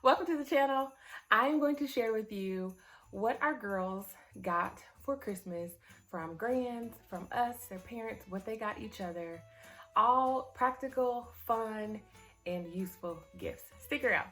Welcome to the channel. I am going to share with you what our girls got for Christmas from grands, from us, their parents, what they got each other. All practical, fun, and useful gifts. Stick around.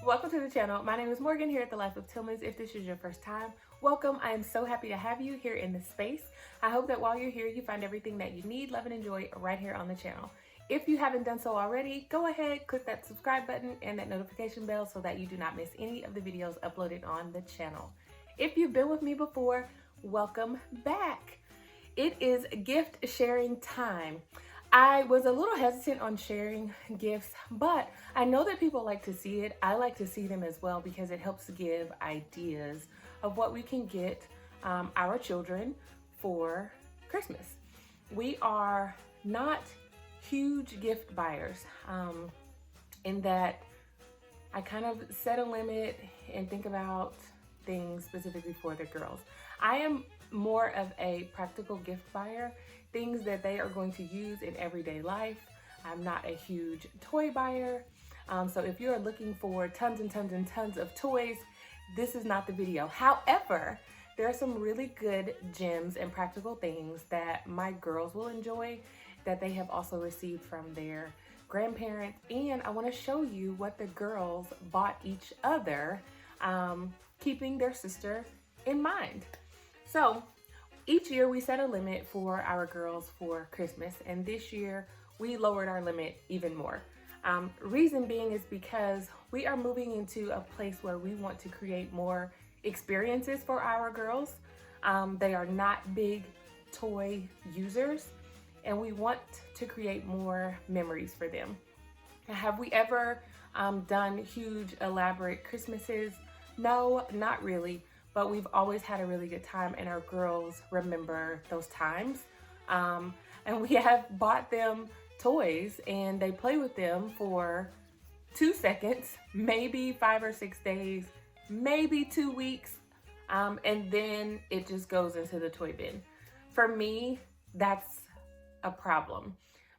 Welcome to the channel. My name is Morgan here at The Life of Tillmans. If this is your first time, welcome. I am so happy to have you here in this space. I hope that while you're here, you find everything that you need, love, and enjoy right here on the channel. If you haven't done so already, go ahead, click that subscribe button and that notification bell so that you do not miss any of the videos uploaded on the channel. If you've been with me before, welcome back. It is gift sharing time. I was a little hesitant on sharing gifts, but I know that people like to see it. I like to see them as well because it helps give ideas of what we can get our children for Christmas. We are not huge gift buyers in that I kind of set a limit and think about things specifically for the girls. I am more of a practical gift buyer, things that they are going to use in everyday life. I'm not a huge toy buyer. So if you're looking for tons and tons and tons of toys, this is not the video. However, there are some really good gems and practical things that my girls will enjoy that they have also received from their grandparents. And I want to show you what the girls bought each other, keeping their sister in mind. So each year we set a limit for our girls for Christmas, and this year we lowered our limit even more. Reason being is because we are moving into a place where we want to create more experiences for our girls. They are not big toy users, and we want to create more memories for them. Have we ever done huge elaborate Christmases? No, not really. But we've always had a really good time, and our girls remember those times. And we have bought them toys, and they play with them for 2 seconds, maybe 5 or 6 days, maybe 2 weeks, and then it just goes into the toy bin. For me, that's a problem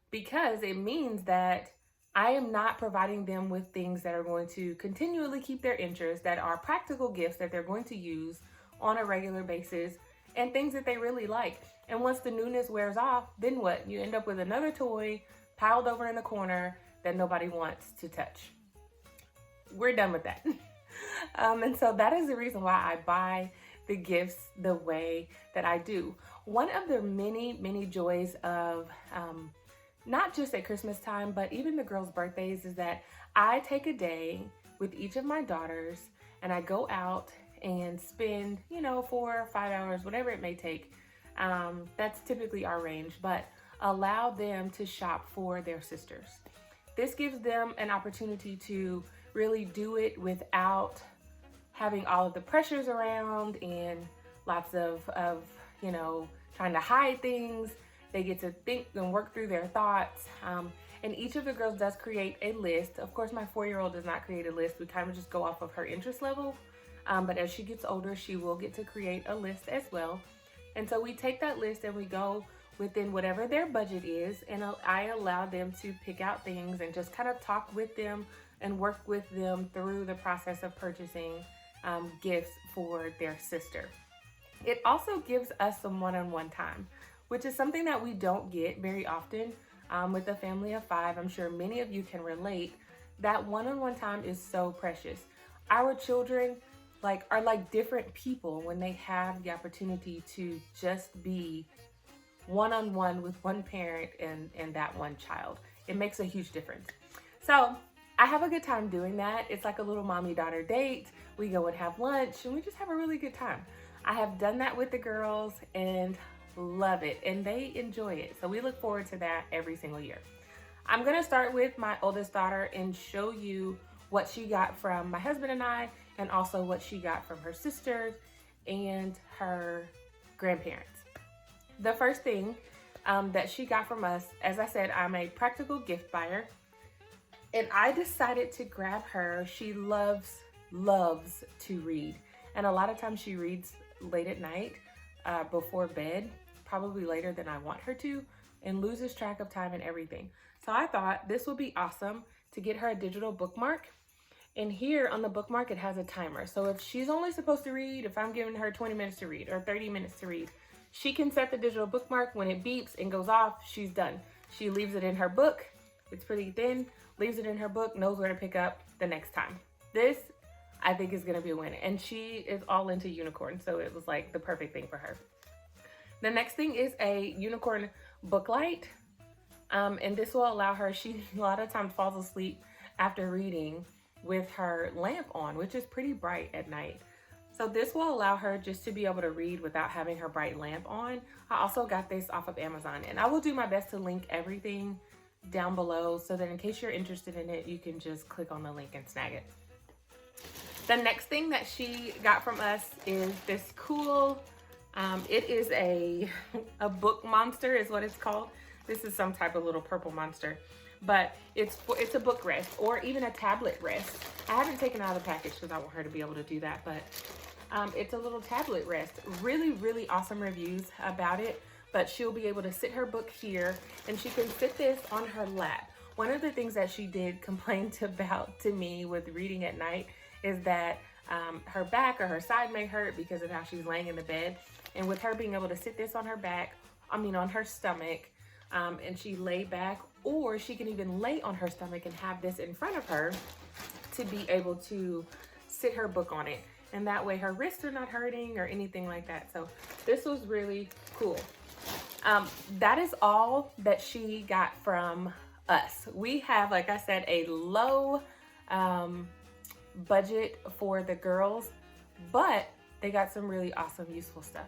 because it means that I am not providing them with things that are going to continually keep their interest, that are practical gifts that they're going to use on a regular basis, and things that they really like. And once the newness wears off, then what? You end up with another toy piled over in the corner that nobody wants to touch. We're done with that. And so that is the reason why I buy the gifts the way that I do. One of the many, many joys of not just at Christmas time, but even the girls' birthdays, is that I take a day with each of my daughters and I go out and spend, 4 or 5 hours, whatever it may take. That's typically our range, but allow them to shop for their sisters. This gives them an opportunity to really do it without having all of the pressures around and lots of trying to hide things. They get to think and work through their thoughts. And each of the girls does create a list. Of course, my 4-year-old does not create a list. We kind of just go off of her interest level. But as she gets older, she will get to create a list as well. And so we take that list and we go within whatever their budget is. And I allow them to pick out things and just kind of talk with them and work with them through the process of purchasing gifts for their sister. It also gives us some one-on-one time, which is something that we don't get very often with a family of 5. I'm sure many of you can relate. That one-on-one time is so precious. Our children are like different people when they have the opportunity to just be one-on-one with one parent and that one child. It makes a huge difference. So I have a good time doing that. It's like a little mommy-daughter date. We go and have lunch and we just have a really good time. I have done that with the girls and love it, and they enjoy it. So we look forward to that every single year. I'm gonna start with my oldest daughter and show you what she got from my husband and I, and also what she got from her sisters and her grandparents. The first thing that she got from us, as I said, I'm a practical gift buyer, and I decided to grab her. She loves to read, and a lot of times she reads late at night before bed, probably later than I want her to, and loses track of time and everything. So I thought this would be awesome to get her a digital bookmark. And here on the bookmark, it has a timer. So if she's only supposed to read, if I'm giving her 20 minutes to read or 30 minutes to read, she can set the digital bookmark. When it beeps and goes off, she's done. She leaves it in her book. It's pretty thin, leaves it in her book, knows where to pick up the next time. This, I think, is gonna be a win. And she is all into unicorns, so it was like the perfect thing for her. The next thing is a unicorn book light. And this will allow her, she a lot of times falls asleep after reading with her lamp on, which is pretty bright at night. So this will allow her just to be able to read without having her bright lamp on. I also got this off of Amazon, and I will do my best to link everything down below so that in case you're interested in it, you can just click on the link and snag it. The next thing that she got from us is this cool, it is a book monster is what it's called. This is some type of little purple monster, but it's a book rest or even a tablet rest. I haven't taken it out of the package because I want her to be able to do that, but it's a little tablet rest. Really, really awesome reviews about it, but she'll be able to sit her book here and she can sit this on her lap. One of the things that she did complain about to me with reading at night is that her back or her side may hurt because of how she's laying in the bed. And with her being able to sit this on her back, on her stomach, and she lay back, or she can even lay on her stomach and have this in front of her to be able to sit her book on it. And that way her wrists are not hurting or anything like that. So this was really cool. That is all that she got from us. We have, like I said, a low budget for the girls, but they got some really awesome, useful stuff.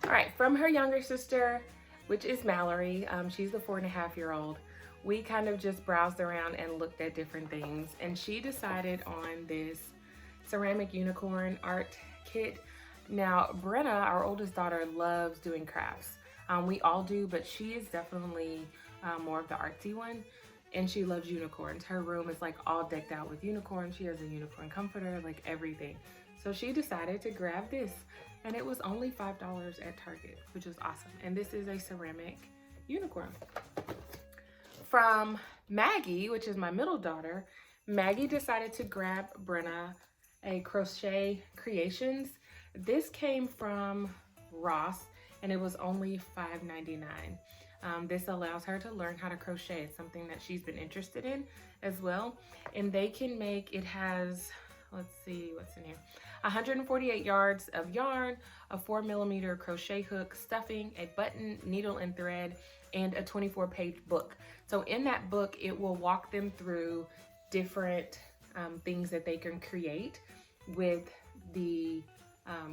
All right, from her younger sister, which is Mallory, she's the 4.5-year-old. We kind of just browsed around and looked at different things, and she decided on this ceramic unicorn art kit. Now, Brenna, our oldest daughter, loves doing crafts. We all do, but she is definitely more of the artsy one, and she loves unicorns. Her room is like all decked out with unicorns. She has a unicorn comforter, like everything. So she decided to grab this, and it was only $5 at Target, which is awesome. And this is a ceramic unicorn. From Maggie, which is my middle daughter, Maggie decided to grab Brenna a Crochet CREATIONS. This came from Ross, and it was only $5.99. This allows her to learn how to crochet. It's something that she's been interested in as well. And they can make, it has, let's see what's in here, 148 yards of yarn, a 4mm crochet hook, stuffing, a button, needle and thread, and a 24-page book. So in that book, it will walk them through different things that they can create with the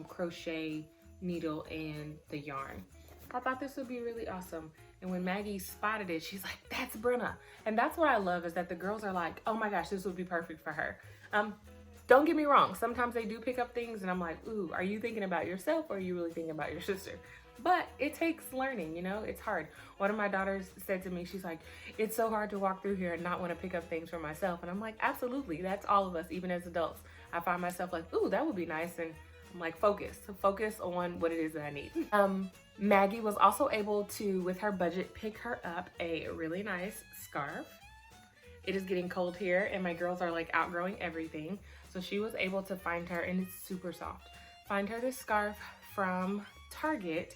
crochet needle and the yarn. I thought this would be really awesome. And when Maggie spotted it, she's like, that's Brenna. And that's what I love, is that the girls are like, oh my gosh, this would be perfect for her. Don't get me wrong. Sometimes they do pick up things and I'm like, ooh, are you thinking about yourself or are you really thinking about your sister? But it takes learning, you know, it's hard. One of my daughters said to me, she's like, it's so hard to walk through here and not want to pick up things for myself. And I'm like, absolutely. That's all of us, even as adults. I find myself like, ooh, that would be nice. And I'm like, focus on what it is that I need. Maggie was also able to, with her budget, pick her up a really nice scarf. It is getting cold here and my girls are like outgrowing everything. So she was able to find her, and it's super soft, find her this scarf from Target,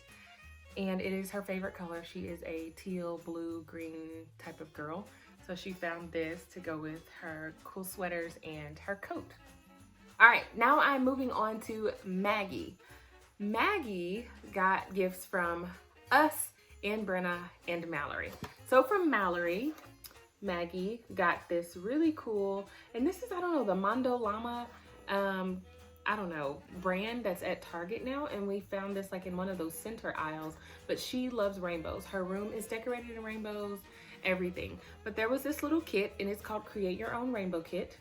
and it is her favorite color. She is a teal, blue, green type of girl. So she found this to go with her cool sweaters and her coat. All right, now I'm moving on to Maggie. Maggie got gifts from us and Brenna and Mallory. So from Mallory, Maggie got this really cool, and this is, I don't know, the Mondo Llama, I don't know, brand that's at Target now, and we found this like in one of those center aisles, but she loves rainbows. Her room is decorated in rainbows, everything. But there was this little kit, and it's called Create Your Own Rainbow Kit.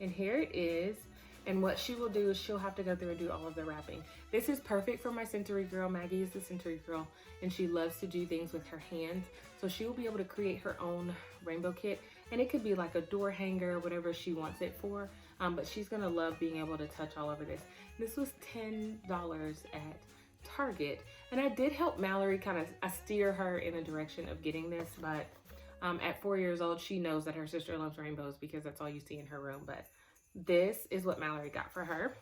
And here it is. And what she will do is she'll have to go through and do all of the wrapping. This is perfect for my sensory girl. Maggie is the sensory girl, and she loves to do things with her hands. So she will be able to create her own rainbow kit, and it could be like a door hanger, whatever she wants it for. But she's gonna love being able to touch all over this. This was $10 at Target, and I did help Mallory kind of steer her in the direction of getting this, but At 4 years old, she knows that her sister loves rainbows because that's all you see in her room. But this is what Mallory got for her.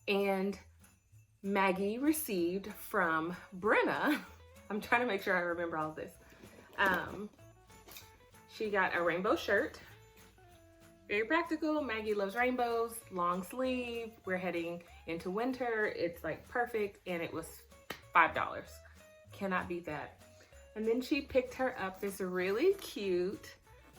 And Maggie received from Brenna, I'm trying to make sure I remember all of this. She got a rainbow shirt. Very practical. Maggie loves rainbows, long sleeve. We're heading into winter. It's like perfect, and it was $5. Cannot beat that. And then she picked her up this really cute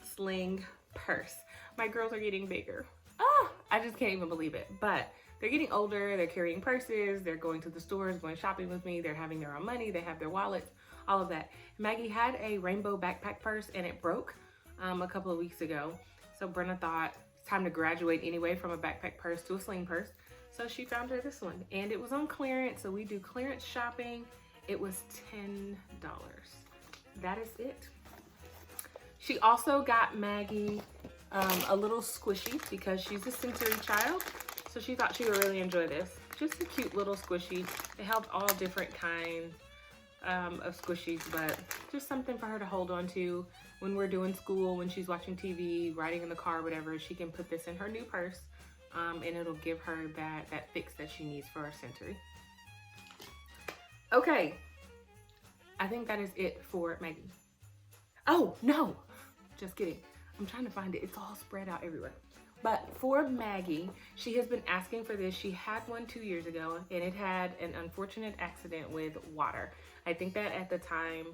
sling purse. My girls are getting bigger. Oh, I just can't even believe it. But they're getting older. They're carrying purses. They're going to the stores, going shopping with me. They're having their own money. They have their wallets, all of that. Maggie had a rainbow backpack purse, and it broke a couple of weeks ago. So Brenna thought it's time to graduate anyway from a backpack purse to a sling purse. So she found her this one, and it was on clearance. So we do clearance shopping. It was $10. That is it. She also got Maggie a little squishy because she's a sensory child. So she thought she would really enjoy this. Just a cute little squishy. It helped all different kinds of squishies, but just something for her to hold on to when we're doing school, when she's watching TV, riding in the car, whatever. She can put this in her new purse, and it'll give her that fix that she needs for her sensory. Okay, I think that is it for Maggie. Oh, no, just kidding. I'm trying to find it. It's all spread out everywhere. But for Maggie, she has been asking for this. She had one 2 years ago, and it had an unfortunate accident with water. I think that at the time,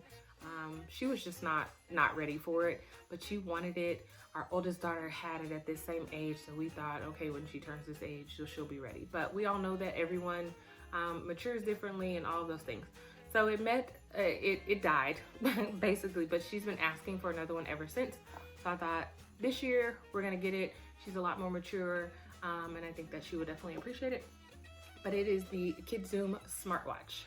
she was just not ready for it, but she wanted it. Our oldest daughter had it at this same age, so we thought, okay, when she turns this age, she'll be ready. But we all know that everyone matures differently and all of those things. So it died, basically, but she's been asking for another one ever since. So I thought, this year, we're gonna get it. She's a lot more mature, and I think that she would definitely appreciate it. But it is the KidZoom smartwatch.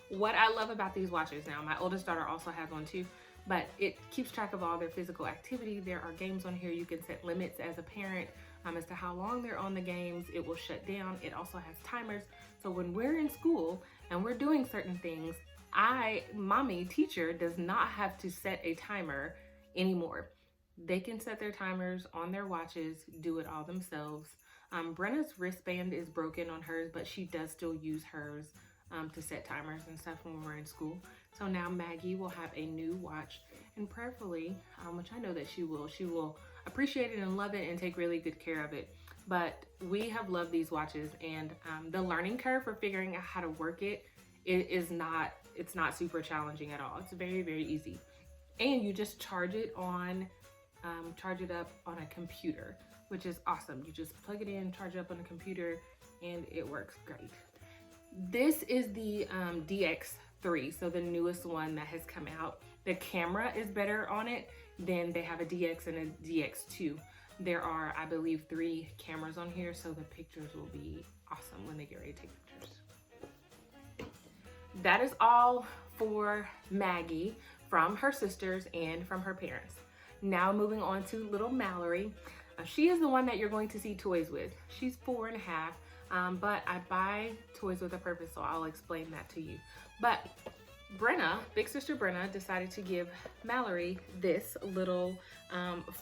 What I love about these watches now, my oldest daughter also has one too, but it keeps track of all their physical activity. There are games on here. You can set limits as a parent as to how long they're on the games. It will shut down. It also has timers. So when we're in school and we're doing certain things, mommy, teacher, does not have to set a timer anymore. They can set their timers on their watches, do it all themselves. Brenna's wristband is broken on hers, but she does still use hers to set timers and stuff when we're in school. So now Maggie will have a new watch, and prayerfully, which I know that she will appreciate it and love it and take really good care of it. But we have loved these watches, and the learning curve for figuring out how to work it's not super challenging at all. It's very, very easy. And you just charge it up on a computer, which is awesome. You just plug it in, charge it up on a computer, and it works great. This is the DX3, so the newest one that has come out. The camera is better on it than they have a DX and a DX2. There are, I believe, 3 cameras on here, so the pictures will be awesome when they get ready to take pictures. That is all for Maggie from her sisters and from her parents. Now moving on to little Mallory. She is the one that you're going to see toys with. She's 4.5, but I buy toys with a purpose, so I'll explain that to you. But Brenna, big sister Brenna, decided to give Mallory this little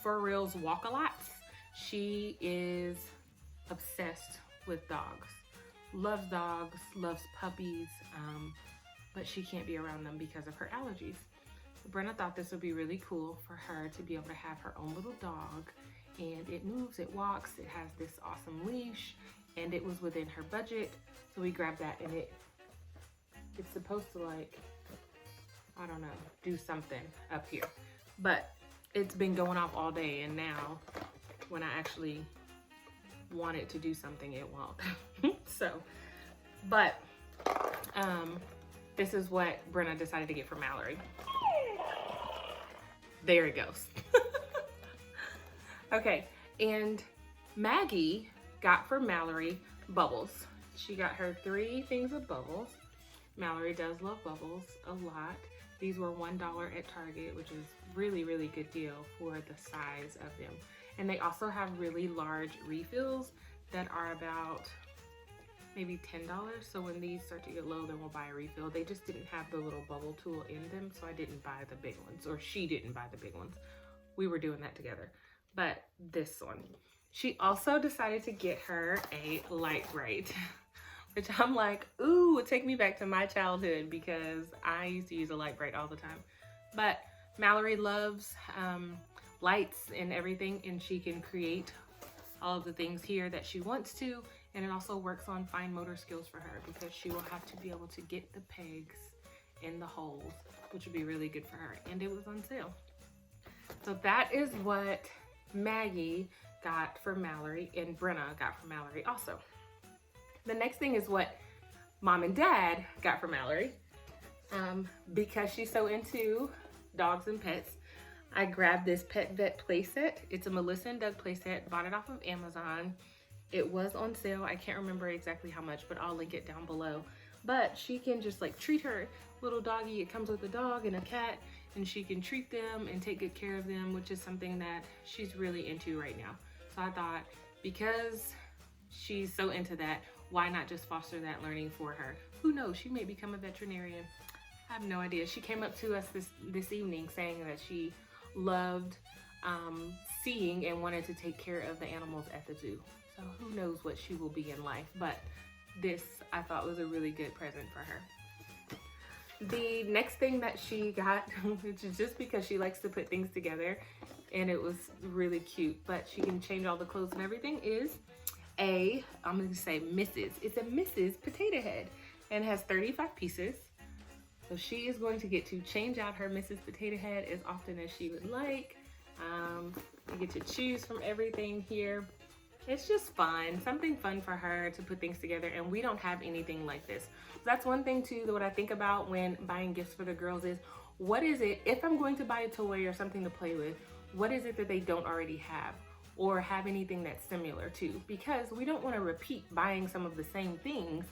For Reals Walk-A-Lots. She is obsessed with dogs. Loves dogs, loves puppies, but she can't be around them because of her allergies. Brenna thought this would be really cool for her to be able to have her own little dog, and it moves, it walks, it has this awesome leash, and it was within her budget, so we grabbed that, and it's supposed to, like, I don't know, do something up here, but it's been going off all day, and now when I actually want it to do something, it won't. So, but this is what Brenna decided to get for Mallory. There it goes. Okay, and Maggie got for Mallory bubbles. She got her 3 things of bubbles. Mallory does love bubbles a lot. These were $1 at Target, which is really, really good deal for the size of them. And they also have really large refills that are about maybe $10. So when these start to get low, then we'll buy a refill. They just didn't have the little bubble tool in them, so I didn't buy the big ones, or she didn't buy the big ones. We were doing that together. But this one, she also decided to get her a Lite-Brite, which I'm like, ooh, take me back to my childhood, because I used to use a Lite-Brite all the time. But Mallory loves lights and everything, and she can create all of the things here that she wants to, and it also works on fine motor skills for her, because she will have to be able to get the pegs in the holes, which would be really good for her, and it was on sale. So that is what Maggie got for Mallory, and Brenna got for Mallory also. The next thing is what Mom and Dad got for Mallory. Because she's so into dogs and pets, I grabbed this Pet Vet playset. It's a Melissa and Doug playset, bought it off of Amazon. It was on sale. I can't remember exactly how much, but I'll link it down below. But she can just like treat her little doggy. It comes with a dog and a cat, and she can treat them and take good care of them, which is something that she's really into right now. So I thought, because she's so into that, why not just foster that learning for her? Who knows, she may become a veterinarian. I have no idea. She came up to us this evening saying that she loved seeing and wanted to take care of the animals at the zoo. So who knows what she will be in life, but this I thought was a really good present for her. The next thing that she got, which is just because she likes to put things together, and it was really cute, but she can change all the clothes and everything, is I'm going to say Mrs. It's a Mrs. potato head, and has 35 pieces. So she is going to get to change out her Mrs. potato head as often as she would like. You get to choose from everything here. It's just fun, something fun for her to put things together, and we don't have anything like this. So that's one thing too, that what I think about when buying gifts for the girls is, what is it, if I'm going to buy a toy or something to play with, what is it that they don't already have, or have anything that's similar to? Because we don't want to repeat buying some of the same things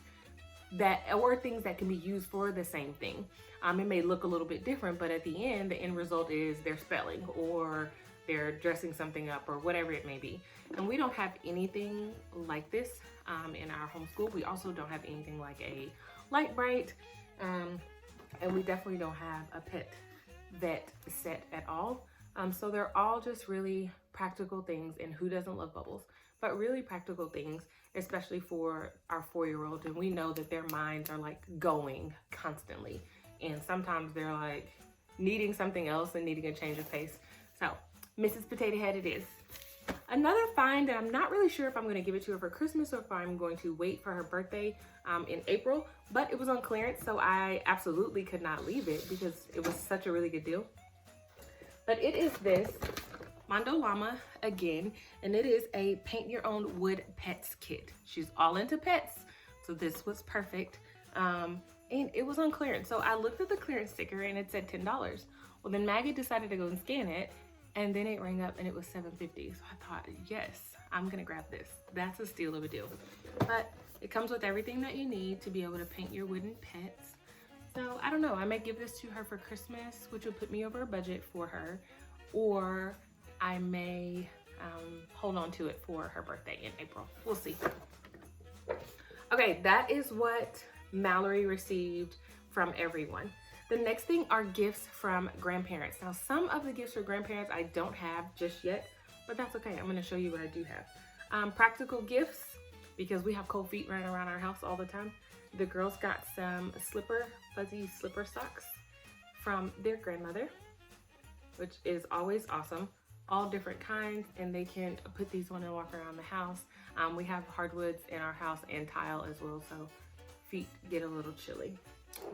or things that can be used for the same thing. It may look a little bit different, but at the end result is their spelling, or they're dressing something up, or whatever it may be. And we don't have anything like this in our homeschool. We also don't have anything like a Lite-Brite, and we definitely don't have a Pet Vet set at all. So they're all just really practical things, and who doesn't love bubbles? But really practical things, especially for our 4-year-old, and we know that their minds are like going constantly, and sometimes they're like needing something else and needing a change of pace. So Mrs. Potato Head it is. Another find that I'm not really sure if I'm going to give it to her for Christmas or if I'm going to wait for her birthday in April, but it was on clearance, so I absolutely could not leave it because it was such a really good deal. But it is this Mondo Llama again, and it is a paint your own wood pets kit. She's all into pets, so this was perfect. And it was on clearance, so I looked at the clearance sticker and it said $10. Well, then Maggie decided to go and scan it, and then it rang up and it was $7.50. So I thought, yes, I'm gonna grab this. That's a steal of a deal. But it comes with everything that you need to be able to paint your wooden pets. So I don't know, I might give this to her for Christmas, which would put me over a budget for her, or I may hold on to it for her birthday in April. We'll see. Okay, that is what Mallory received from everyone. The next thing are gifts from grandparents. Now, some of the gifts for grandparents I don't have just yet, but that's okay. I'm going to show you what I do have. Practical gifts, because we have cold feet running around our house all the time. The girls got some fuzzy slipper socks from their grandmother, which is always awesome. All different kinds, and they can put these on and walk around the house. We have hardwoods in our house and tile as well, so feet get a little chilly,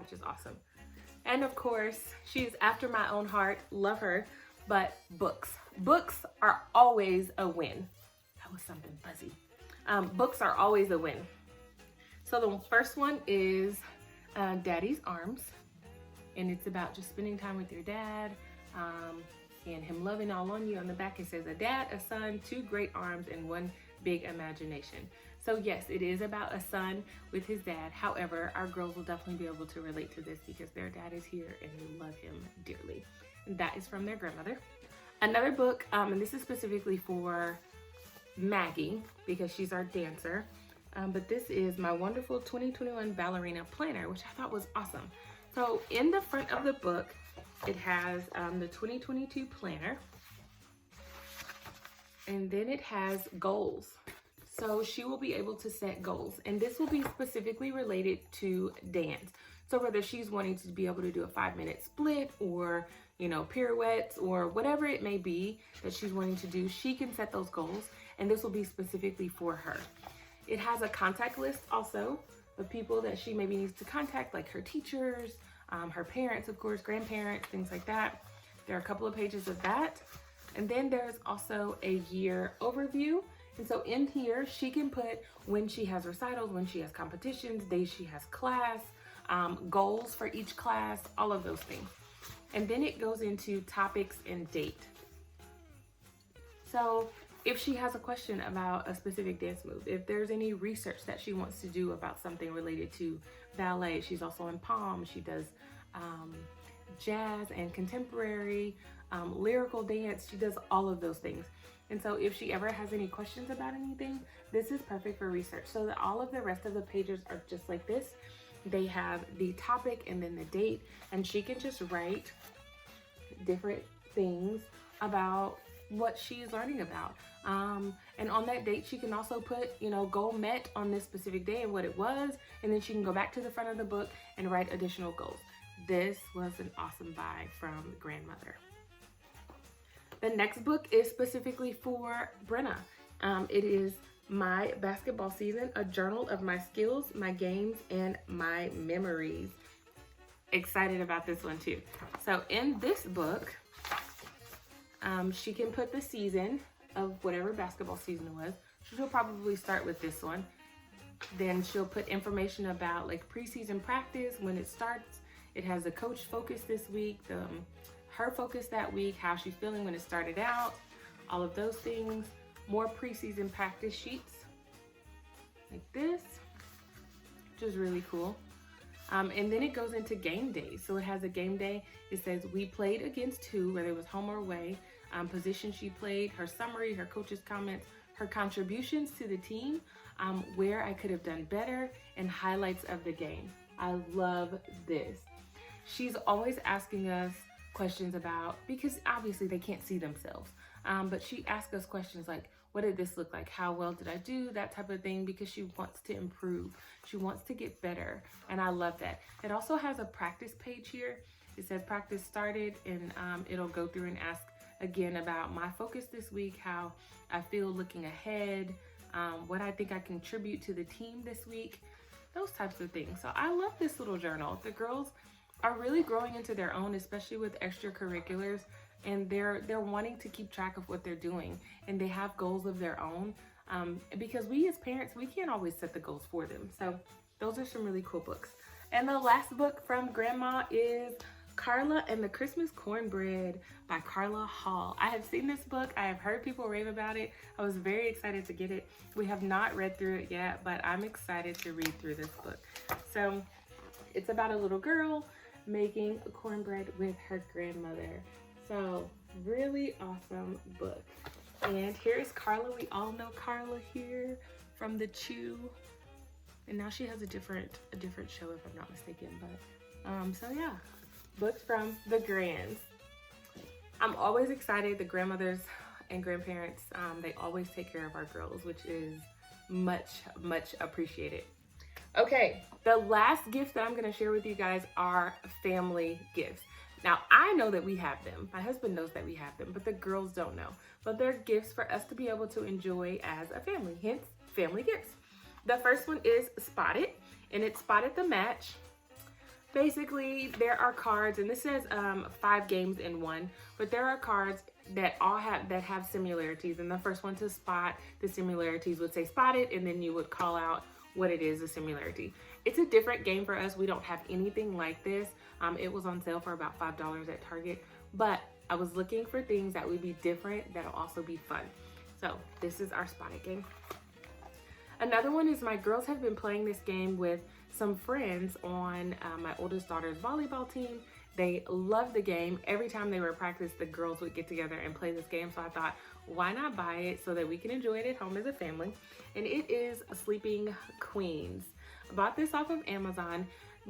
which is awesome. And of course, she's after my own heart, love her, but books. Books are always a win. That was something fuzzy. Books are always a win. So the first one is Daddy's Arms, and it's about just spending time with your dad, and him loving all on you. On the back it says, a dad, a son, 2 great arms, and 1 big imagination. So yes, it is about a son with his dad. However, our girls will definitely be able to relate to this because their dad is here and they love him dearly. And that is from their grandmother. Another book, and this is specifically for Maggie because she's our dancer. but this is my wonderful 2021 ballerina planner, which I thought was awesome. So in the front of the book, it has the 2022 planner, and then it has goals. So she will be able to set goals, and this will be specifically related to dance. So whether she's wanting to be able to do a 5-minute split, or, you know, pirouettes, or whatever it may be that she's wanting to do, she can set those goals, and this will be specifically for her. It has a contact list also of people that she maybe needs to contact, like her teachers, her parents, of course, grandparents, things like that. There are a couple of pages of that. And then there's also a year overview. And so in here, she can put when she has recitals, when she has competitions, days she has class, goals for each class, all of those things. And then it goes into topics and date. So if she has a question about a specific dance move, if there's any research that she wants to do about something related to ballet, she's also in POM, she does jazz and contemporary, lyrical dance, she does all of those things. And so if she ever has any questions about anything, this is perfect for research. So that all of the rest of the pages are just like this. They have the topic and then the date, and she can just write different things about what she's learning about. And on that date, she can also put, you know, goal met on this specific day and what it was, and then she can go back to the front of the book and write additional goals. This was an awesome buy from Grandmother. The next book is specifically for Brenna. It is My Basketball Season, a journal of my skills, my games, and my memories. Excited about this one too. So in this book, she can put the season of whatever basketball season it was. She'll probably start with this one. Then she'll put information about like preseason practice, when it starts. It has a coach focus this week, her focus that week, how she's feeling when it started out, all of those things. More preseason practice sheets like this, which is really cool. And then it goes into game days. So it has a game day. It says we played against who, whether it was home or away, position she played, her summary, her coach's comments, her contributions to the team, where I could have done better, and highlights of the game. I love this. She's always asking us questions about, because obviously they can't see themselves, but she asks us questions like, what did this look like? How well did I do? That type of thing, because she wants to improve. She wants to get better, and I love that. It also has a practice page here. It says practice started, and it'll go through and ask again about my focus this week, how I feel looking ahead, what I think I contribute to the team this week, those types of things. So I love this little journal. The girls are really growing into their own, especially with extracurriculars, and they're wanting to keep track of what they're doing, and they have goals of their own, because we as parents, we can't always set the goals for them. So those are some really cool books. And the last book from Grandma is Carla and the Christmas Cornbread by Carla Hall. I have seen this book. I have heard people rave about it. I was very excited to get it. We have not read through it yet, but I'm excited to read through this book. So it's about a little girl making cornbread with her grandmother. So really awesome book. And here is Carla. We all know Carla here from the Chew, and now she has a different show, if I'm not mistaken. But so yeah, books from the Grands. I'm always excited. The grandmothers and grandparents, they always take care of our girls, which is much appreciated. Okay, the last gift that I'm going to share with you guys are family gifts. Now, I know that we have them. My husband knows that we have them, but the girls don't know. But they're gifts for us to be able to enjoy as a family, hence family gifts. The first one is Spotted, and it's Spotted the Match. Basically, there are cards, and this says 5 games in one, but there are cards that all have similarities. And the first one to spot the similarities would say Spotted, and then you would call out what it is, a similarity. It's a different game for us. We don't have anything like this. It was on sale for about $5 at Target, but I was looking for things that would be different, that'll also be fun. So this is our Spotted game. Another one is my girls have been playing this game with some friends on my oldest daughter's volleyball team, They loved the game. Every time they were at practice, the girls would get together and play this game. So I thought, why not buy it so that we can enjoy it at home as a family? And it is Sleeping Queens. I bought this off of Amazon.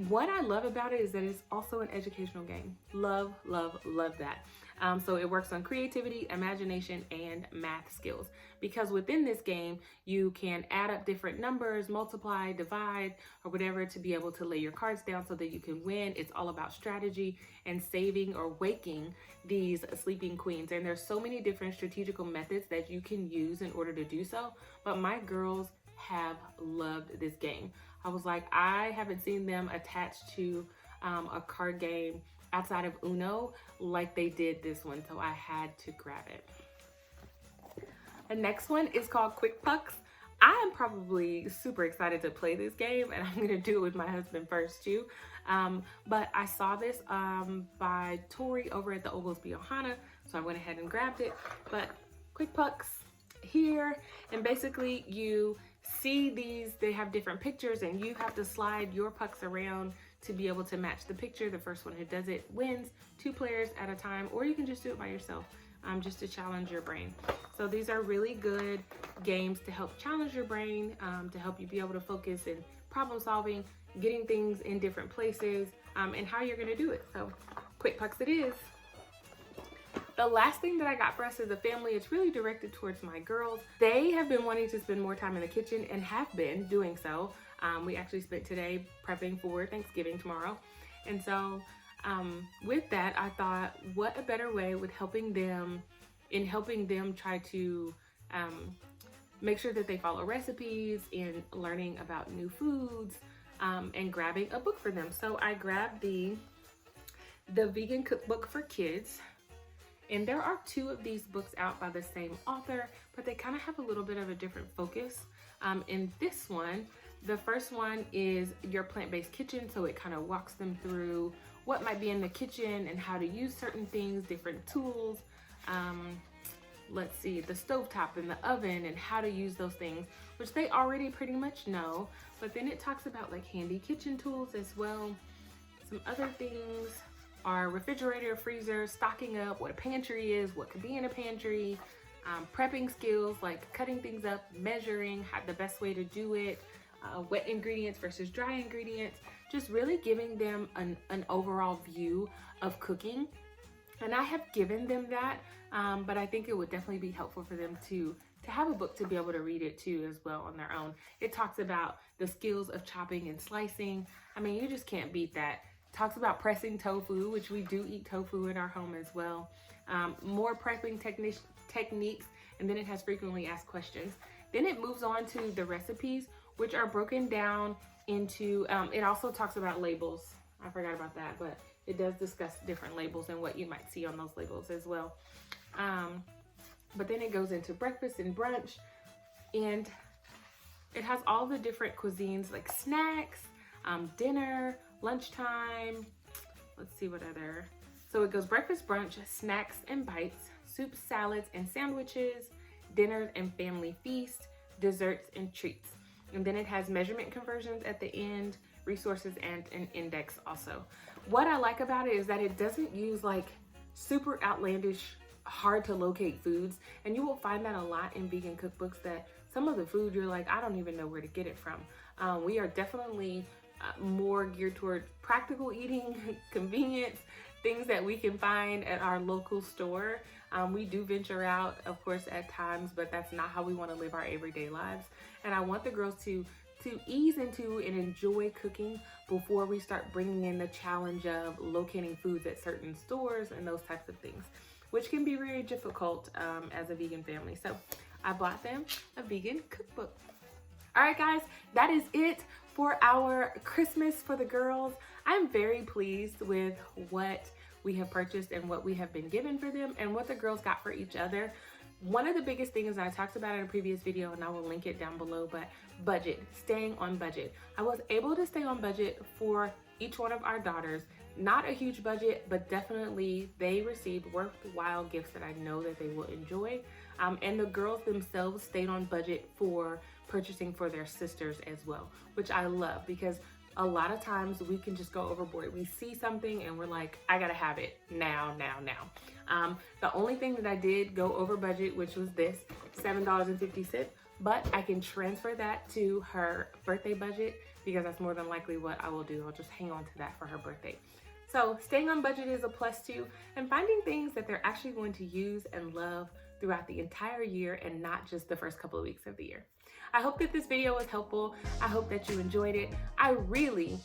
What I love about it is that it's also an educational game. Love, love, love that. So it works on creativity, imagination, and math skills. Because within this game, you can add up different numbers, multiply, divide, or whatever to be able to lay your cards down so that you can win. It's all about strategy and saving or waking these sleeping queens. And there's so many different strategical methods that you can use in order to do so. But my girls have loved this game. I was like, I haven't seen them attached to a card game outside of Uno like they did this one, so I had to grab it. The next one is called COOKBOOK. I am probably super excited to play this game, and I'm gonna do it with my husband first too. But I saw this by Tori over at the Oglesby Ohana, so I went ahead and grabbed it. But COOKBOOK here, and basically you see these, they have different pictures and you have to slide your pucks around to be able to match the picture. The first one who does it wins, 2 players at a time, or you can just do it by yourself, just to challenge your brain. So these are really good games to help challenge your brain, to help you be able to focus in problem solving, getting things in different places, and how you're gonna do it. So COOKBOOK it is. The last thing that I got for us as a family, it's really directed towards my girls. They have been wanting to spend more time in the kitchen and have been doing so. We actually spent today prepping for Thanksgiving tomorrow. And so with that, I thought, what a better way with helping them try to make sure that they follow recipes and learning about new foods, and grabbing a book for them. So I grabbed the Vegan Cookbook for Kids. And there are 2 of these books out by the same author, but they kind of have a little bit of a different focus. In this one, the first one is Your Plant-Based Kitchen, so it kind of walks them through what might be in the kitchen and how to use certain things, different tools. Let's see, the stovetop and the oven and how to use those things, which they already pretty much know. But then it talks about like handy kitchen tools as well. Some other things are refrigerator, freezer, stocking up, what a pantry is, what could be in a pantry, prepping skills like cutting things up, measuring, the best way to do it, wet ingredients versus dry ingredients, just really giving them an overall view of cooking. And I have given them that, but I think it would definitely be helpful for them to have a book to be able to read it too as well on their own. It talks about the skills of chopping and slicing. I mean, you just can't beat that. Talks about pressing tofu, which we do eat tofu in our home as well. More prepping techniques, and then it has frequently asked questions. Then it moves on to the recipes, which are broken down into, it also talks about labels. I forgot about that, but it does discuss different labels and what you might see on those labels as well. But then it goes into breakfast and brunch, and it has all the different cuisines like snacks, dinner, lunchtime, let's see what other. So it goes breakfast, brunch, snacks and bites, soups, salads and sandwiches, dinners and family feast, desserts and treats. And then it has measurement conversions at the end, resources, and an index also. What I like about it is that it doesn't use like super outlandish, hard to locate foods. And you will find that a lot in vegan cookbooks, that some of the food you're like, I don't even know where to get it from. We are definitely more geared toward practical eating, convenience, things that we can find at our local store. We do venture out, of course, at times, but that's not how we want to live our everyday lives. And I want the girls to ease into and enjoy cooking before we start bringing in the challenge of locating foods at certain stores and those types of things, which can be very difficult as a vegan family. So I bought them a vegan cookbook. All right, guys, that is it for our Christmas for the girls. I'm very pleased with what we have purchased and what we have been given for them and what the girls got for each other. One of the biggest things I talked about in a previous video, and I will link it down below, but budget, staying on budget. I was able to stay on budget for each one of our daughters. Not a huge budget, but definitely they received worthwhile gifts that I know that they will enjoy. And the girls themselves stayed on budget for purchasing for their sisters as well, which I love, because a lot of times we can just go overboard. We see something and we're like, I gotta have it now. The only thing that I did go over budget, which was this, $7.50, but I can transfer that to her birthday budget because that's more than likely what I will do. I'll just hang on to that for her birthday. So staying on budget is a plus too, and finding things that they're actually going to use and love throughout the entire year and not just the first couple of weeks of the year. I hope that this video was helpful. I hope that you enjoyed it. I really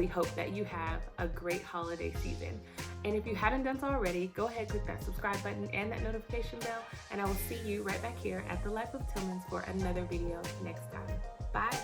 hope that you have a great holiday season. And if you haven't done so already, go ahead, click that subscribe button and that notification bell, and I will see you right back here at The Life of Tillmans for another video next time. Bye.